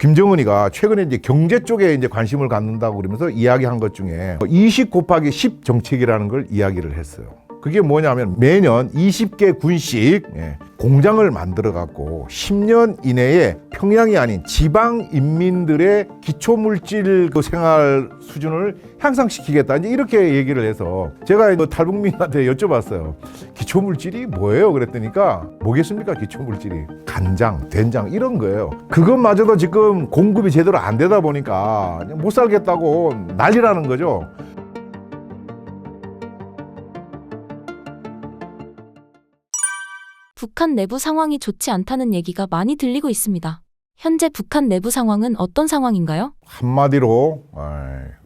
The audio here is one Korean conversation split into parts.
김정은이가 최근에 이제 경제 쪽에 이제 관심을 갖는다고 그러면서 이야기한 것 중에 20 곱하기 10 정책이라는 걸 이야기를 했어요. 그게 뭐냐면 매년 20개 군씩 공장을 만들어 갖고 10년 이내에 평양이 아닌 지방 인민들의 기초물질 그 생활 수준을 향상시키겠다, 이제 이렇게 얘기를 해서 제가 탈북민한테 여쭤봤어요. 기초물질이 뭐예요? 그랬더니까 뭐겠습니까? 기초물질이 간장, 된장 이런 거예요. 그것마저도 지금 공급이 제대로 안 되다 보니까 못 살겠다고 난리라는 거죠. 북한 내부 상황이 좋지 않다는 얘기가 많이 들리고 있습니다. 현재 북한 내부 상황은 어떤 상황인가요? 한마디로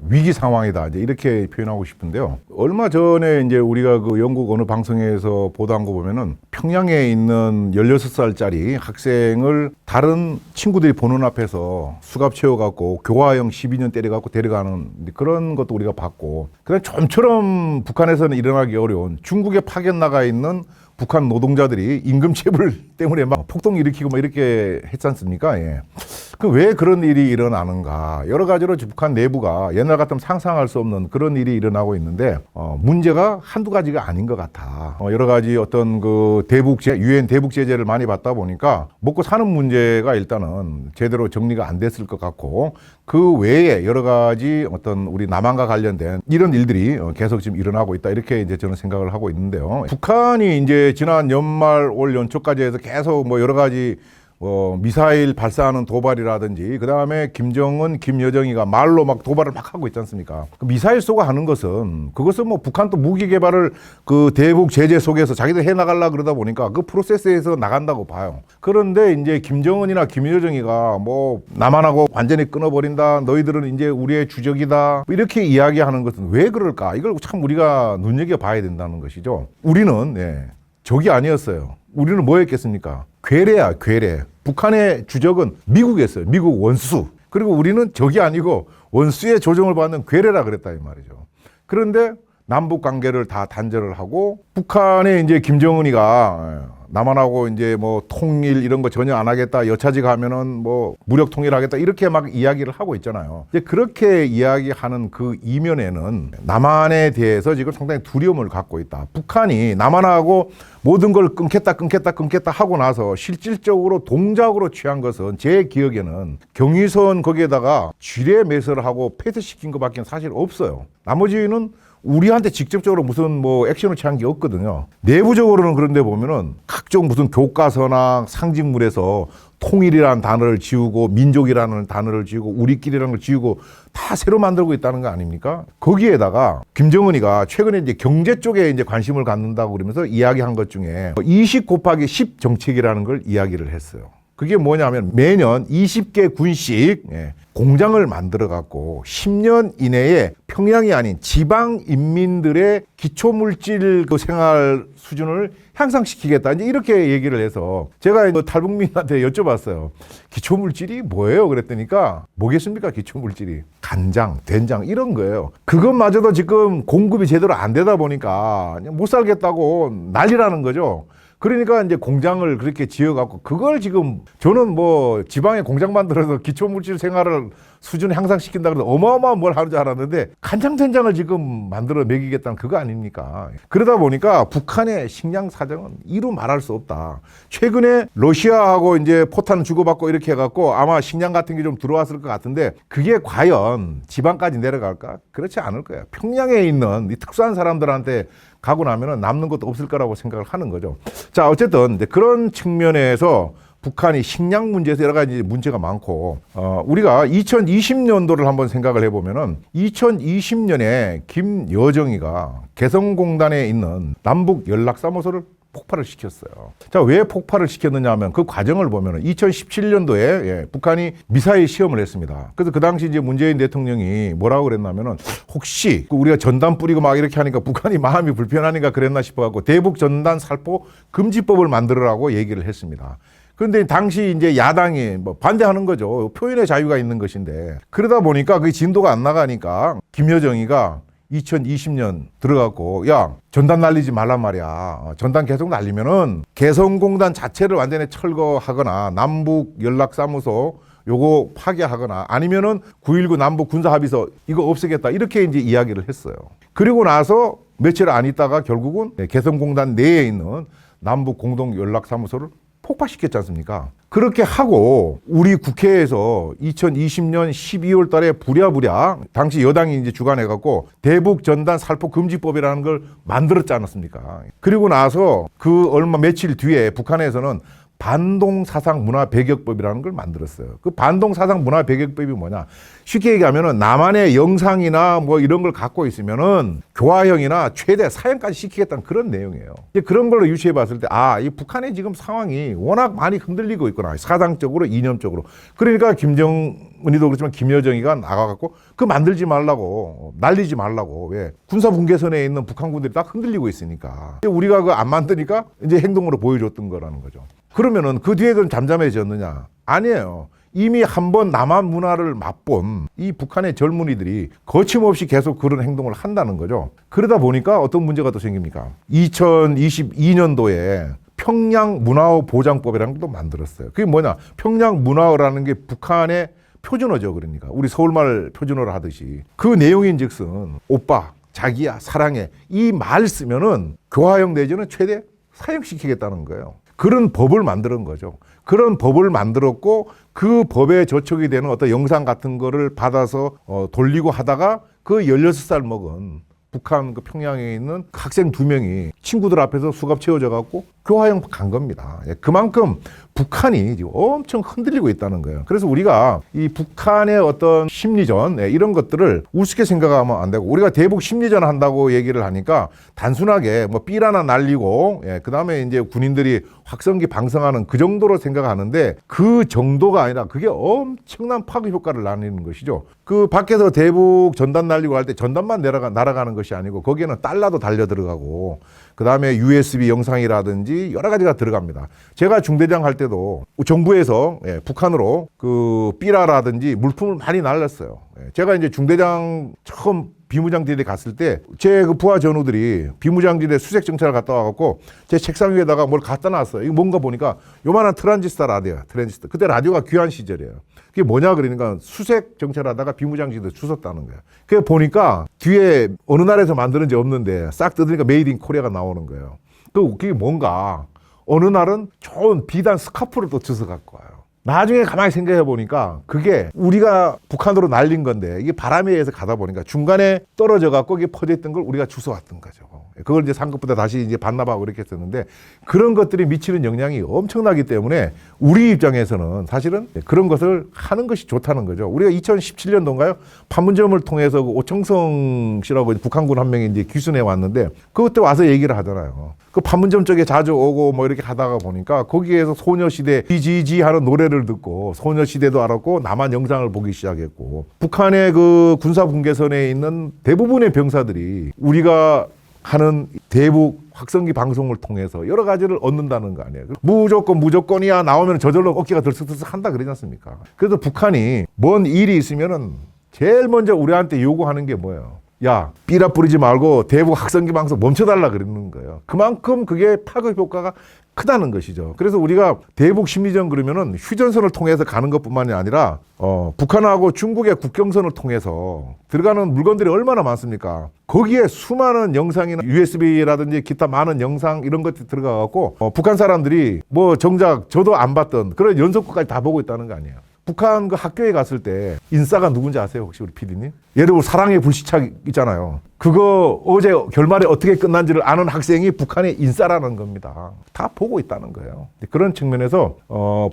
위기 상황이다, 이제 이렇게 표현하고 싶은데요. 얼마 전에 이제 우리가 그 영국 어느 방송에서 보도한 거 보면은 평양에 있는 16살짜리 학생을 다른 친구들이 보는 앞에서 수갑 채워갖고 교화형 12년 때려갖고 데려가는 그런 것도 우리가 봤고, 그다음 좀처럼 북한에서는 일어나기 어려운 중국에 파견 나가 있는 북한 노동자들이 임금 체불 때문에 막 폭동 일으키고 막 이렇게 했지 않습니까? 예. 왜 그런 일이 일어나는가? 여러 가지로 북한 내부가 옛날 같으면 상상할 수 없는 그런 일이 일어나고 있는데, 문제가 한두 가지가 아닌 것 같아. 여러 가지 어떤 그 유엔 대북 제재를 많이 받다 보니까 먹고 사는 문제가 일단은 제대로 정리가 안 됐을 것 같고, 그 외에 여러 가지 어떤 우리 남한과 관련된 이런 일들이 계속 지금 일어나고 있다, 이렇게 이제 저는 생각을 하고 있는데요. 북한이 이제 지난 연말 올 연초까지 해서 계속 뭐 여러 가지 미사일 발사하는 도발이라든지, 그 다음에 김정은, 김여정이가 말로 막 도발을 막 하고 있지 않습니까? 그 미사일 쏘고 하는 것은, 그것은 뭐 북한도 무기 개발을 그 대북 제재 속에서 자기들 해 나가려고 그러다 보니까 그 프로세스에서 나간다고 봐요. 그런데 이제 김정은이나 김여정이가 뭐 남한하고 완전히 끊어버린다, 너희들은 이제 우리의 주적이다, 이렇게 이야기하는 것은 왜 그럴까? 이걸 참 우리가 눈여겨봐야 된다는 것이죠. 우리는 적이 아니었어요. 우리는 뭐였겠습니까? 괴뢰야, 괴뢰. 북한의 주적은 미국이었어요. 미국 원수. 그리고 우리는 적이 아니고 원수의 조종을 받는 괴뢰라 그랬다, 이 말이죠. 그런데 남북 관계를 다 단절을 하고, 북한의 이제 김정은이가 남한하고 이제 뭐 통일 이런 거 전혀 안 하겠다, 여차지 가면은 뭐 무력 통일하겠다, 이렇게 막 이야기를 하고 있잖아요. 이제 그렇게 이야기하는 그 이면에는 남한에 대해서 지금 상당히 두려움을 갖고 있다. 북한이 남한하고 모든 걸 끊겠다 하고 나서 실질적으로 동작으로 취한 것은 제 기억에는 경의선 거기에다가 지뢰 매설을 하고 폐쇄시킨 것밖에 사실 없어요. 나머지는 우리한테 직접적으로 무슨 뭐 액션을 취한 게 없거든요. 내부적으로는 그런데 보면은 각종 무슨 교과서나 상징물에서 통일이라는 단어를 지우고 민족이라는 단어를 지우고 우리끼리라는 걸 지우고 다 새로 만들고 있다는 거 아닙니까? 거기에다가 김정은이가 최근에 이제 경제 쪽에 이제 관심을 갖는다고 그러면서 이야기한 것 중에 20 곱하기 10 정책이라는 걸 이야기를 했어요. 그게 뭐냐면 매년 20개 군씩 공장을 만들어 갖고 10년 이내에 평양이 아닌 지방 인민들의 기초물질 그 생활 수준을 향상시키겠다, 이제 이렇게 얘기를 해서 제가 탈북민한테 여쭤봤어요. 기초물질이 뭐예요? 그랬더니까 뭐겠습니까? 기초물질이 간장, 된장 이런 거예요. 그것마저도 지금 공급이 제대로 안 되다 보니까 못 살겠다고 난리라는 거죠. 그러니까 이제 공장을 그렇게 지어갖고 그걸 지금 저는 뭐 지방에 공장 만들어서 기초물질 생활을 수준 향상시킨다 그래서 어마어마한 뭘 하는 줄 알았는데 간장 된장을 지금 만들어 먹이겠다는 그거 아닙니까? 그러다 보니까 북한의 식량 사정은 이루 말할 수 없다. 최근에 러시아하고 이제 포탄 주고받고 이렇게 해갖고 아마 식량 같은 게 좀 들어왔을 것 같은데 그게 과연 지방까지 내려갈까? 그렇지 않을 거예요. 평양에 있는 이 특수한 사람들한테 가고 나면은 남는 것도 없을 거라고 생각을 하는 거죠. 자, 어쨌든 그런 측면에서 북한이 식량 문제에서 여러 가지 문제가 많고, 우리가 2020년도를 한번 생각을 해보면은 2020년에 김여정이가 개성공단에 있는 남북 연락사무소를 폭발을 시켰어요. 자, 왜 폭발을 시켰느냐 하면 그 과정을 보면은 2017년도에 북한이 미사일 시험을 했습니다. 그래서 그 당시 이제 문재인 대통령이 뭐라고 그랬냐면은 혹시 우리가 전단 뿌리고 막 이렇게 하니까 북한이 마음이 불편하니까 그랬나 싶어갖고 대북 전단 살포 금지법을 만들으라고 얘기를 했습니다. 그런데 당시 이제 야당이 뭐 반대하는 거죠. 표현의 자유가 있는 것인데. 그러다 보니까 그 진도가 안 나가니까 김여정이가 2020년 들어가고 야 전단 날리지 말란 말이야. 전단 계속 날리면은 개성공단 자체를 완전히 철거하거나 남북 연락사무소 요거 파기하거나 아니면은 9.19 남북 군사 합의서 이거 없애겠다 이렇게 이제 이야기를 했어요. 그리고 나서 며칠 안 있다가 결국은 개성공단 내에 있는 남북 공동 연락사무소를 폭파시켰지 않습니까? 그렇게 하고 우리 국회에서 2020년 12월 달에 부랴부랴 당시 여당이 이제 주관해 갖고 대북 전단 살포 금지법이라는 걸 만들었지 않았습니까? 그리고 나서 그 얼마 며칠 뒤에 북한에서는 반동 사상 문화 배격법이라는 걸 만들었어요. 그 반동 사상 문화 배격법이 뭐냐? 쉽게 얘기하면은 남한의 영상이나 뭐 이런 걸 갖고 있으면은 교화형이나 최대 사형까지 시키겠다는 그런 내용이에요. 이제 그런 걸로 유추해 봤을 때 이 북한의 지금 상황이 워낙 많이 흔들리고 있구나. 사상적으로 이념적으로. 그러니까 김정은이도 그렇지만 김여정이가 나가갖고 그 만들지 말라고 날리지 말라고 왜 군사 분계선에 있는 북한군들이 딱 흔들리고 있으니까 우리가 그 안 만드니까 이제 행동으로 보여줬던 거라는 거죠. 그러면은 그 뒤에 그럼 잠잠해졌느냐? 아니에요. 이미 한번 남한 문화를 맛본 이 북한의 젊은이들이 거침없이 계속 그런 행동을 한다는 거죠. 그러다 보니까 어떤 문제가 또 생깁니까? 2022년도에 평양 문화어 보장법이라는 것도 만들었어요. 그게 뭐냐? 평양 문화어라는 게 북한의 표준어죠. 그러니까 우리 서울말 표준어를 하듯이 그 내용인즉슨 오빠, 자기야, 사랑해 이 말 쓰면은 교화형 내지는 최대 사형시키겠다는 거예요. 그런 법을 만드는 거죠. 그런 법을 만들었고 그 법에 저촉이 되는 어떤 영상 같은 거를 받아서 돌리고 하다가 그 16살 먹은 북한 그 평양에 있는 학생 2명이 친구들 앞에서 수갑 채워져 갖고 교화형 간 겁니다. 그만큼 북한이 지금 엄청 흔들리고 있다는 거예요. 그래서 우리가 이 북한의 어떤 심리전 이런 것들을 우습게 생각하면 안 되고 우리가 대북 심리전 한다고 얘기를 하니까 단순하게 뭐 삘 하나 날리고 그다음에 이제 군인들이 확성기 방성하는 그 정도로 생각하는데 그 정도가 아니라 그게 엄청난 파급 효과를 나누는 것이죠. 그 밖에서 대북 전단 날리고 할 때 전단만 날아가는 것이 아니고 거기에는 달러도 달려 들어가고 그다음에 USB 영상이라든지 여러 가지가 들어갑니다. 제가 중대장 할 때도 정부에서 북한으로 그 삐라라든지 물품을 많이 날렸어요. 제가 이제 중대장 처음 비무장지대 갔을 때 제 그 부하 전우들이 비무장지대 수색 정찰을 갔다 와갖고 제 책상 위에다가 뭘 갖다 놨어요. 이거 뭔가 보니까 요만한 트랜지스터 라디오야. 트랜지스터. 그때 라디오가 귀한 시절이에요. 그게 뭐냐 그러니까 수색 정찰하다가 비무장지대 주웠다는 거야. 그게 보니까 뒤에 어느 나라에서 만드는지 없는데 싹 뜯으니까 메이드 인 코리아가 나오는 거예요. 그게 뭔가 어느 날은 좋은 비단 스카프를 또 주워 갖고 와요. 나중에 가만히 생각해 보니까 그게 우리가 북한으로 날린 건데 이게 바람에 의해서 가다 보니까 중간에 떨어져 갖고 이게 퍼져 있던 걸 우리가 주워왔던 거죠. 그걸 이제 상급부대 다시 이제 반납하고 이렇게 했었는데 그런 것들이 미치는 영향이 엄청나기 때문에 우리 입장에서는 사실은 그런 것을 하는 것이 좋다는 거죠. 우리가 2017년도인가요? 판문점을 통해서 그 오청성 씨라고 북한군 한 명이 이제 귀순해 왔는데 그때 와서 얘기를 하잖아요. 그 판문점 쪽에 자주 오고 뭐 이렇게 하다가 보니까 거기에서 소녀시대 GGG 하는 노래를 듣고 소녀시대도 알았고 남한 영상을 보기 시작했고 북한의 그 군사 분계선에 있는 대부분의 병사들이 우리가 하는 대북 확성기 방송을 통해서 여러 가지를 얻는다는 거 아니에요. 무조건이야 나오면 저절로 어깨가 들썩들썩 한다 그러지 않습니까? 그래서 북한이 뭔 일이 있으면은 제일 먼저 우리한테 요구하는 게 뭐예요? 야, 삐라 뿌리지 말고 대북 확성기 방송 멈춰달라 그러는 거예요. 그만큼 그게 파급 효과가 크다는 것이죠. 그래서 우리가 대북 심리전 그러면은 휴전선을 통해서 가는 것뿐만이 아니라 북한하고 중국의 국경선을 통해서 들어가는 물건들이 얼마나 많습니까? 거기에 수많은 영상이나 USB라든지 기타 많은 영상 이런 것들이 들어가 갖고 북한 사람들이 뭐 정작 저도 안 봤던 그런 연속극까지 다 보고 있다는 거 아니에요. 북한 그 학교에 갔을 때 인싸가 누군지 아세요? 혹시 우리 PD님? 예를 들어 사랑의 불시착 있잖아요. 그거 어제 결말에 어떻게 끝난지를 아는 학생이 북한의 인싸라는 겁니다. 다 보고 있다는 거예요. 그런 측면에서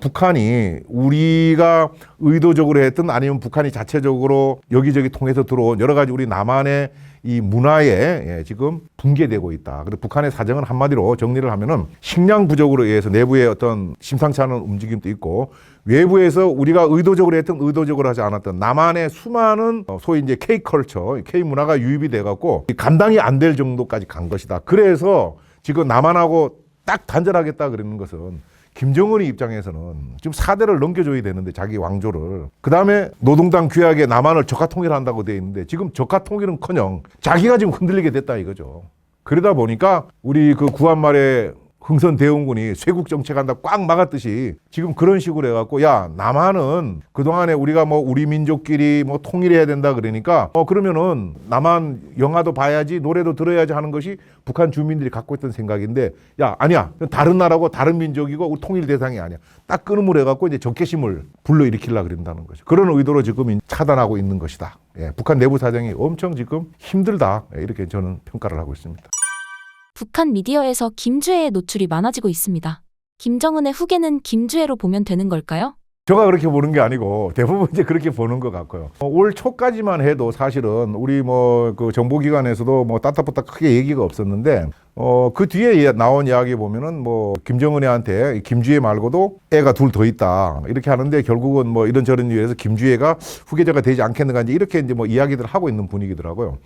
북한이 우리가 의도적으로 했든 아니면 북한이 자체적으로 여기저기 통해서 들어온 여러 가지 우리 남한의 이 문화에 지금 붕괴되고 있다. 그리고 북한의 사정은 한마디로 정리를 하면은 식량 부족으로 의해서 내부의 어떤 심상치 않은 움직임도 있고 외부에서 우리가 의도적으로 했든 의도적으로 하지 않았던 남한의 수많은 소위 이제 K컬처, K문화가 유입이 돼갖고 감당이 안 될 정도까지 간 것이다. 그래서 지금 남한하고 딱 단절하겠다 그러는 것은 김정은이 입장에서는 지금 4대를 넘겨줘야 되는데 자기 왕조를 그 다음에 노동당 규약에 남한을 적화통일한다고 돼 있는데 지금 적화통일은커녕 자기가 지금 흔들리게 됐다 이거죠. 그러다 보니까 우리 그 구한말에 흥선대원군이 쇄국 정책한다 꽉 막았듯이 지금 그런 식으로 해갖고 야 남한은 그동안에 우리가 뭐 우리 민족끼리 뭐 통일해야 된다 그러니까 그러면은 남한 영화도 봐야지 노래도 들어야지 하는 것이 북한 주민들이 갖고 있던 생각인데 야 아니야 다른 나라고 다른 민족이고 우리 통일 대상이 아니야 딱 끊음을 해갖고 이제 적개심을 불러일으키려고 그런다는 거죠. 그런 의도로 지금 차단하고 있는 것이다. 예, 북한 내부 사정이 엄청 지금 힘들다. 예, 이렇게 저는 평가를 하고 있습니다. 북한 미디어에서 김주애의 노출이 많아지고 있습니다. 김정은의 후계는 김주애로 보면 되는 걸까요? 제가 그렇게 보는 게 아니고 대부분 이제 그렇게 보는 것 같고요. 올 초까지만 해도 사실은 우리 뭐 그 정보기관에서도 뭐 따따붙다 크게 얘기가 없었는데 그 뒤에 나온 이야기 보면은 뭐 김정은이한테 김주애 말고도 애가 둘 더 있다 이렇게 하는데 결국은 뭐 이런저런 이유에서 김주애가 후계자가 되지 않겠는가 이렇게 이제 뭐 이야기들을 하고 있는 분위기더라고요.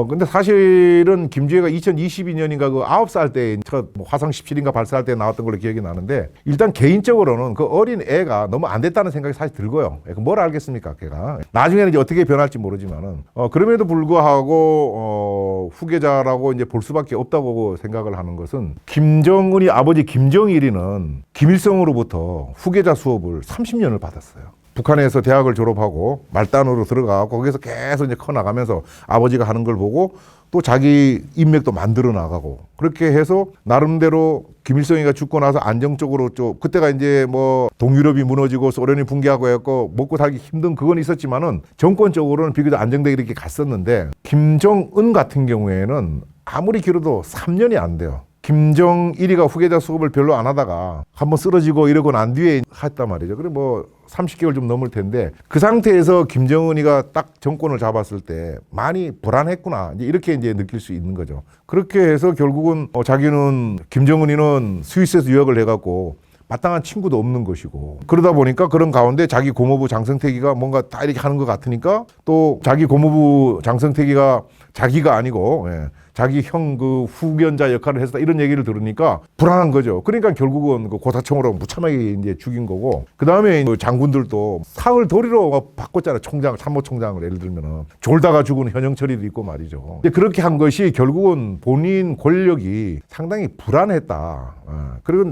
근데 사실은 김주애가 2022년인가 그 9살 때 첫 화성 17인가 발사할 때 나왔던 걸로 기억이 나는데 일단 개인적으로는 그 어린 애가 너무 안 됐다는 생각이 사실 들고요. 뭘 알겠습니까, 걔가. 나중에는 이제 어떻게 변할지 모르지만은 그럼에도 불구하고 후계자라고 이제 볼 수밖에 없다고 생각을 하는 것은 김정은이 아버지 김정일이는 김일성으로부터 후계자 수업을 30년을 받았어요. 북한에서 대학을 졸업하고 말단으로 들어가고 거기서 계속 이제 커나가면서 아버지가 하는 걸 보고 또 자기 인맥도 만들어 나가고 그렇게 해서 나름대로 김일성이가 죽고 나서 안정적으로 좀 그때가 이제 뭐 동유럽이 무너지고 소련이 붕괴하고 했고 먹고 살기 힘든 그건 있었지만은 정권적으로는 비교적 안정되게 이렇게 갔었는데 김정은 같은 경우에는 아무리 길어도 3년이 안 돼요. 김정일이가 후계자 수업을 별로 안 하다가 한번 쓰러지고 이러고 난 뒤에 했단 말이죠. 그래 뭐 30개월 좀 넘을 텐데 그 상태에서 김정은이가 딱 정권을 잡았을 때 많이 불안했구나 이렇게 이제 느낄 수 있는 거죠. 그렇게 해서 결국은 자기는 김정은이는 스위스에서 유학을 해갖고 마땅한 친구도 없는 것이고 그러다 보니까 그런 가운데 자기 고모부 장성택이가 뭔가 다 이렇게 하는 것 같으니까 또 자기 고모부 장성택이가 자기가 아니고 자기 형 그 후견자 역할을 했다 이런 얘기를 들으니까 불안한 거죠. 그러니까 결국은 그 고사총으로 무참하게 이제 죽인 거고 그 다음에 그 장군들도 상을 도리로 바꿨잖아요. 총장, 참모총장을 예를 들면은 졸다가 죽은 현영철이도 있고 말이죠. 그렇게 한 것이 결국은 본인 권력이 상당히 불안했다. 그리고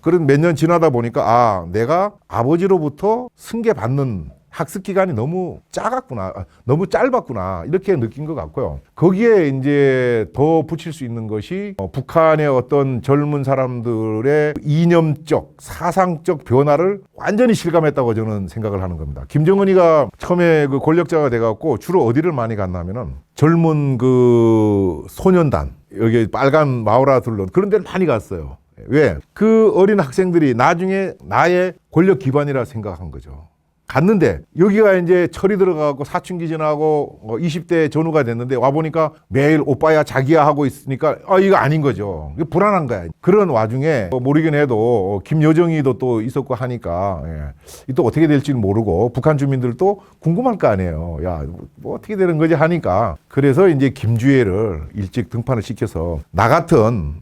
그런 몇 년 지나다 보니까 내가 아버지로부터 승계받는 학습 기간이 너무 작았구나, 너무 짧았구나 이렇게 느낀 것 같고요. 거기에 이제 더 붙일 수 있는 것이 북한의 어떤 젊은 사람들의 이념적, 사상적 변화를 완전히 실감했다고 저는 생각을 하는 겁니다. 김정은이가 처음에 그 권력자가 돼갖고 주로 어디를 많이 갔냐면은 젊은 그 소년단 여기 빨간 마우라 둘러 그런 데를 많이 갔어요. 왜? 그 어린 학생들이 나중에 나의 권력 기반이라 생각한 거죠. 갔는데 여기가 이제 철이 들어가고 사춘기 지나고 20대 전후가 됐는데 와보니까 매일 오빠야 자기야 하고 있으니까 이거 아닌 거죠. 이거 불안한 거야. 그런 와중에 모르긴 해도 김여정이도 또 있었고 하니까 또 어떻게 될지는 모르고 북한 주민들도 궁금할 거 아니에요. 야, 뭐 어떻게 되는 거지 하니까 그래서 이제 김주애를 일찍 등판을 시켜서 나 같은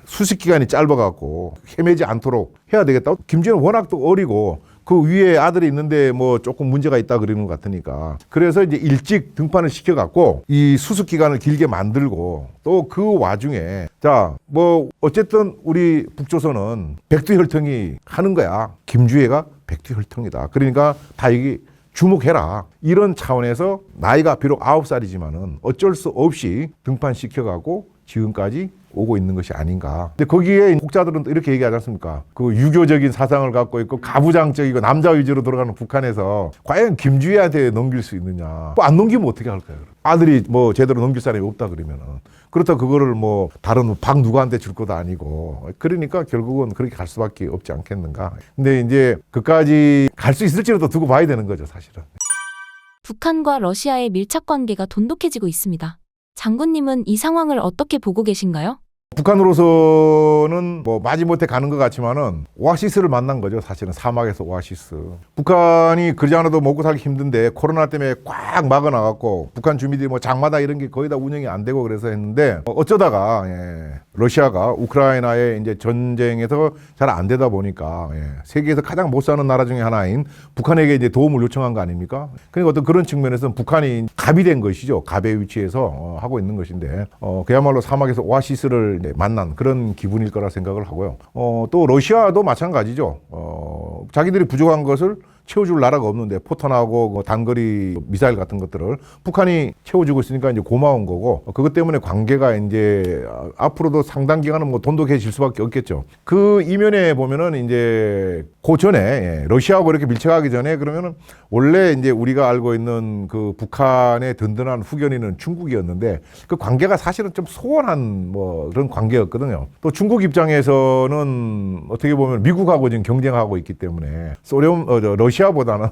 수습 기간이 짧아갖고 헤매지 않도록 해야 되겠다. 김주애는 워낙 또 어리고 그 위에 아들이 있는데 뭐 조금 문제가 있다 그러는 것 같으니까 그래서 이제 일찍 등판을 시켜갖고 이 수습 기간을 길게 만들고 또 그 와중에 자 뭐 어쨌든 우리 북조선은 백두혈통이 하는 거야. 김주애가 백두혈통이다. 그러니까 다 여기 주목해라. 이런 차원에서 나이가 비록 9살이지만은 어쩔 수 없이 등판시켜가고 지금까지 오고 있는 것이 아닌가. 근데 거기에 혹자들은 또 이렇게 얘기하지 않습니까? 그 유교적인 사상을 갖고 있고 가부장적이고 남자 위주로 돌아가는 북한에서 과연 김주애한테 넘길 수 있느냐. 안 넘기면 어떻게 할까요? 아들이 뭐 제대로 넘길 사람이 없다 그러면은. 그렇다 그거를 뭐 다른 박 누구한테 줄 것도 아니고. 그러니까 결국은 그렇게 갈 수밖에 없지 않겠는가. 근데 이제 그까지 갈 수 있을지라도 두고 봐야 되는 거죠, 사실은. 북한과 러시아의 밀착 관계가 돈독해지고 있습니다. 장군님은 이 상황을 어떻게 보고 계신가요? 북한으로서는 뭐 마지못해 가는 것 같지만은 오아시스를 만난 거죠. 사실은 사막에서 오아시스. 북한이 그러지 않아도 먹고 살기 힘든데 코로나 때문에 꽉 막아놔갖고 북한 주민들이 뭐 장마다 이런 게 거의 다 운영이 안 되고 그래서 했는데 어쩌다가 러시아가 우크라이나의 이제 전쟁에서 잘 안 되다 보니까 세계에서 가장 못 사는 나라 중에 하나인 북한에게 이제 도움을 요청한 거 아닙니까? 그러니까 어떤 그런 측면에서는 북한이 갑이 된 것이죠. 갑의 위치에서 하고 있는 것인데 그야말로 사막에서 오아시스를 친구를 만난 그런 기분일 거라 생각을 하고요. 또 러시아도 마찬가지죠. 자기들이 부족한 것을 채워줄 나라가 없는데 포탄하고 뭐 단거리 미사일 같은 것들을 북한이 채워주고 있으니까 이제 고마운 거고, 그것 때문에 관계가 이제 앞으로도 상당 기간은 뭐 돈독해질 수밖에 없겠죠. 그 이면에 보면은 이제 그 전에 러시아하고 이렇게 밀착하기 전에 그러면은 원래 이제 우리가 알고 있는 그 북한의 든든한 후견인은 중국이었는데 그 관계가 사실은 좀 소원한 뭐 그런 관계였거든요. 또 중국 입장에서는 어떻게 보면 미국하고 지금 경쟁하고 있기 때문에 러시아보다는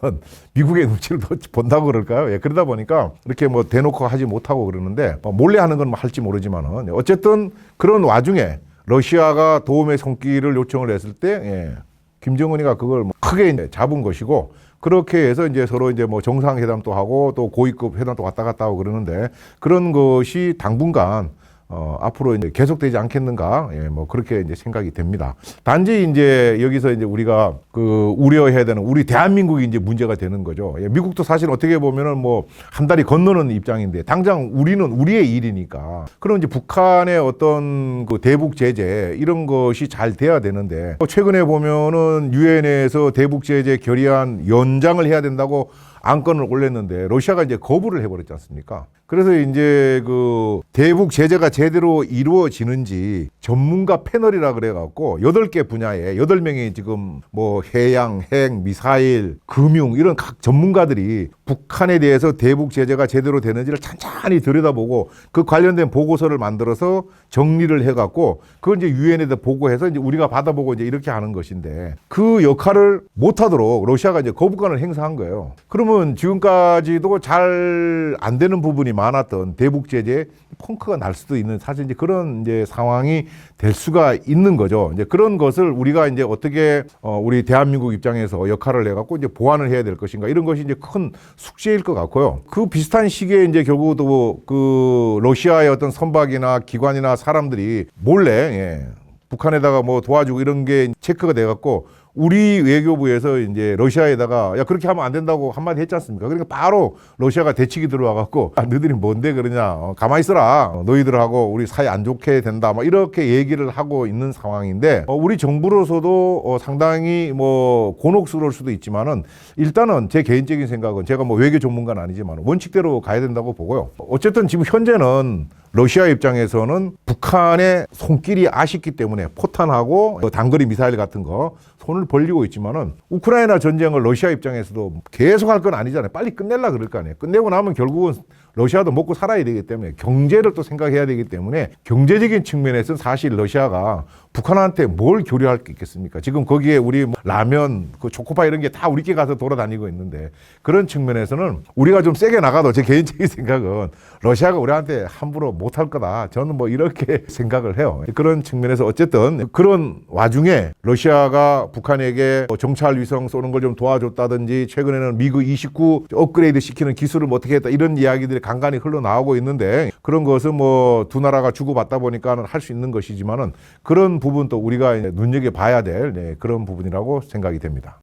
미국의 눈치를 더 본다고 그럴까요? 예, 그러다 보니까 이렇게 뭐 대놓고 하지 못하고 그러는데 몰래 하는 건 뭐 할지 모르지만은 어쨌든 그런 와중에 러시아가 도움의 손길을 요청을 했을 때 김정은이가 그걸 뭐 크게 이제 잡은 것이고, 그렇게 해서 이제 서로 이제 뭐 정상회담도 하고 또 고위급 회담도 왔다 갔다 하고 그러는데 그런 것이 당분간 앞으로 이제 계속되지 않겠는가, 뭐 그렇게 이제 생각이 됩니다. 단지 이제 여기서 이제 우리가 그 우려해야 되는 우리 대한민국이 이제 문제가 되는 거죠. 미국도 사실 어떻게 보면은 뭐 한 달이 건너는 입장인데 당장 우리는 우리의 일이니까. 그럼 이제 북한의 어떤 그 대북 제재 이런 것이 잘 돼야 되는데 최근에 보면은 유엔에서 대북 제재 결의안 연장을 해야 된다고 안건을 올렸는데 러시아가 이제 거부를 해버렸지 않습니까? 그래서 이제 그 대북 제재가 제대로 이루어지는지 전문가 패널이라 그래갖고 8개 분야에 8명이 지금 뭐 해양, 핵, 미사일, 금융 이런 각 전문가들이 북한에 대해서 대북 제재가 제대로 되는지를 찬찬히 들여다보고 그 관련된 보고서를 만들어서 정리를 해갖고 그걸 이제 유엔에다 보고해서 이제 우리가 받아보고 이제 이렇게 하는 것인데 그 역할을 못하도록 러시아가 이제 거부권을 행사한 거예요. 그러면 지금까지도 잘 안 되는 부분이 많았던 대북 제재 펑크가 날 수도 있는 사실 이제 그런 이제 상황이 될 수가 있는 거죠. 이제 그런 것을 우리가 이제 어떻게 우리 대한민국 입장에서 역할을 해갖고 이제 보완을 해야 될 것인가 이런 것이 이제 큰 숙제일 것 같고요. 그 비슷한 시기에 이제 결국도 그 러시아의 어떤 선박이나 기관이나 사람들이 몰래 북한에다가 뭐 도와주고 이런 게 체크가 돼갖고 우리 외교부에서 이제 러시아에다가 야 그렇게 하면 안 된다고 한마디 했지 않습니까? 그러니까 바로 러시아가 대책이 들어와갖고 너희들이 뭔데 그러냐, 가만히 있어라, 너희들하고 우리 사이 안 좋게 된다, 막 이렇게 얘기를 하고 있는 상황인데 우리 정부로서도 상당히 뭐 곤혹스러울 수도 있지만은 일단은 제 개인적인 생각은 제가 뭐 외교 전문가는 아니지만 원칙대로 가야 된다고 보고요. 어쨌든 지금 현재는 러시아 입장에서는 북한의 손길이 아쉽기 때문에 포탄하고 단거리 미사일 같은 거 손을 벌리고 있지만은 우크라이나 전쟁을 러시아 입장에서도 계속 할 건 아니잖아요. 빨리 끝내려 그럴 거 아니에요. 끝내고 나면 결국은 러시아도 먹고 살아야 되기 때문에 경제를 또 생각해야 되기 때문에 경제적인 측면에서는 사실 러시아가 북한한테 뭘 교류할 게 있겠습니까? 지금 거기에 우리 뭐 라면, 그 초코파 이런 게 다 우리께 가서 돌아다니고 있는데 그런 측면에서는 우리가 좀 세게 나가도 제 개인적인 생각은 러시아가 우리한테 함부로 못할 거다. 저는 뭐 이렇게 생각을 해요. 그런 측면에서 어쨌든 그런 와중에 러시아가 북한에게 정찰 위성 쏘는 걸 좀 도와줬다든지 최근에는 미그 29 업그레이드 시키는 기술을 뭐 어떻게 했다 이런 이야기들이 간간히 흘러나오고 있는데 그런 것은 뭐 두 나라가 주고받다 보니까는 할 수 있는 것이지만은 그런 부분도 우리가 눈여겨봐야 될 그런 부분이라고 생각이 됩니다.